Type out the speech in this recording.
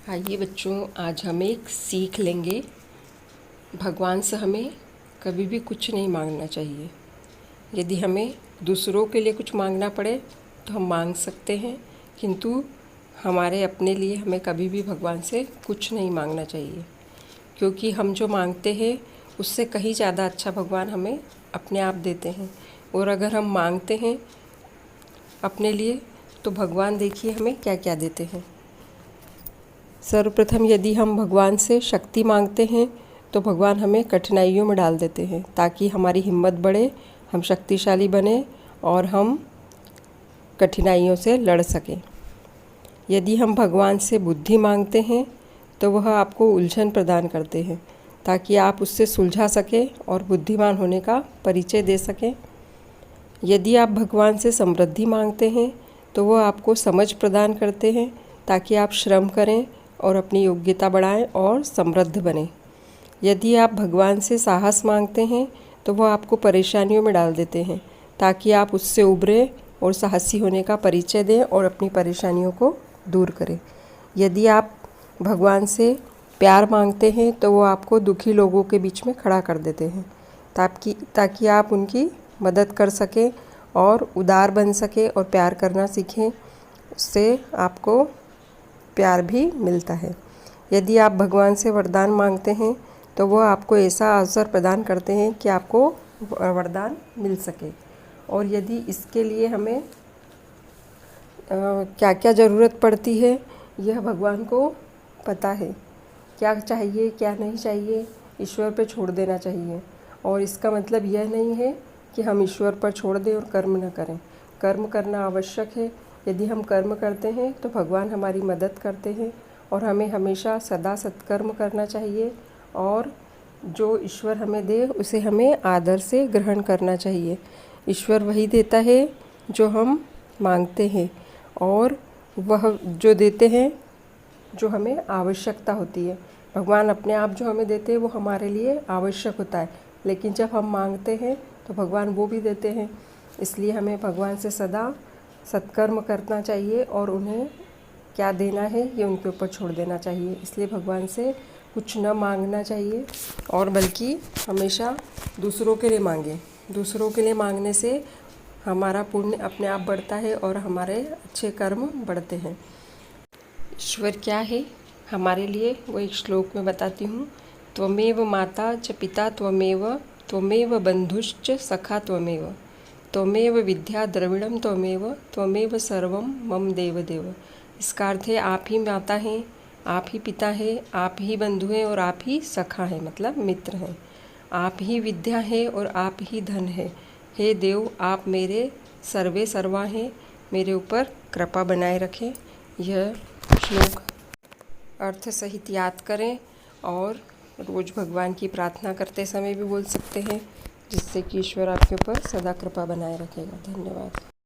आइए बच्चों, आज हम एक सीख लेंगे। भगवान से हमें कभी भी कुछ नहीं मांगना चाहिए। यदि हमें दूसरों के लिए कुछ मांगना पड़े तो हम मांग सकते हैं, किंतु हमारे अपने लिए हमें कभी भी भगवान से कुछ नहीं मांगना चाहिए, क्योंकि हम जो मांगते हैं उससे कहीं ज़्यादा अच्छा भगवान हमें अपने आप देते हैं। और अगर हम मांगते हैं अपने लिए तो भगवान देखिए हमें क्या क्या देते हैं। सर्वप्रथम यदि हम भगवान से शक्ति मांगते हैं तो भगवान हमें कठिनाइयों में डाल देते हैं ताकि हमारी हिम्मत बढ़े, हम शक्तिशाली बने और हम कठिनाइयों से लड़ सकें। यदि हम भगवान से बुद्धि मांगते हैं तो वह आपको उलझन प्रदान करते हैं ताकि आप उससे सुलझा सकें और बुद्धिमान होने का परिचय दे सकें। यदि आप भगवान से समृद्धि मांगते हैं तो वह आपको समझ प्रदान करते हैं ताकि आप श्रम करें और अपनी योग्यता बढ़ाएं और समृद्ध बनें। यदि आप भगवान से साहस मांगते हैं तो वह आपको परेशानियों में डाल देते हैं ताकि आप उससे उभरें और साहसी होने का परिचय दें और अपनी परेशानियों को दूर करें। यदि आप भगवान से प्यार मांगते हैं तो वो आपको दुखी लोगों के बीच में खड़ा कर देते हैं ताकि आप उनकी मदद कर सकें और उदार बन सकें और प्यार करना सीखें। उससे आपको प्यार भी मिलता है। यदि आप भगवान से वरदान मांगते हैं तो वह आपको ऐसा अवसर प्रदान करते हैं कि आपको वरदान मिल सके। और यदि इसके लिए हमें क्या क्या ज़रूरत पड़ती है यह भगवान को पता है। क्या चाहिए क्या नहीं चाहिए ईश्वर पर छोड़ देना चाहिए। और इसका मतलब यह नहीं है कि हम ईश्वर पर छोड़ दें और कर्म न करें। कर्म करना आवश्यक है। यदि हम कर्म करते हैं तो भगवान हमारी मदद करते हैं और हमें हमेशा सदा सत्कर्म करना चाहिए और जो ईश्वर हमें दे उसे हमें आदर से ग्रहण करना चाहिए। ईश्वर वही देता है जो हम मांगते हैं और वह जो देते हैं जो हमें आवश्यकता होती है। भगवान अपने आप जो हमें देते हैं वो हमारे लिए आवश्यक होता है, लेकिन जब हम मांगते हैं तो भगवान वो भी देते हैं। इसलिए हमें भगवान से सदा सत्कर्म करना चाहिए और उन्हें क्या देना है ये उनके ऊपर छोड़ देना चाहिए। इसलिए भगवान से कुछ न मांगना चाहिए और बल्कि हमेशा दूसरों के लिए मांगें। दूसरों के लिए मांगने से हमारा पुण्य अपने आप बढ़ता है और हमारे अच्छे कर्म बढ़ते हैं। ईश्वर क्या है हमारे लिए वो एक श्लोक में बताती हूँ। त्वमेव माता च पिता त्वमेव बंधुश्च सखा त्वमेव विद्या द्रविणम त्वमेव सर्वम मम देव देव। इसका अर्थ है आप ही माता हैं, आप ही पिता हैं, आप ही बंधु हैं और आप ही सखा हैं, मतलब मित्र हैं। आप ही विद्या है और आप ही धन है। हे देव, आप मेरे सर्वे सर्वा हैं, मेरे ऊपर कृपा बनाए रखें। यह श्लोक अर्थ सहित याद करें और रोज़ भगवान की प्रार्थना करते समय भी बोल सकते हैं, जिससे कि ईश्वर आपके ऊपर सदा कृपा बनाए रखेगा। धन्यवाद।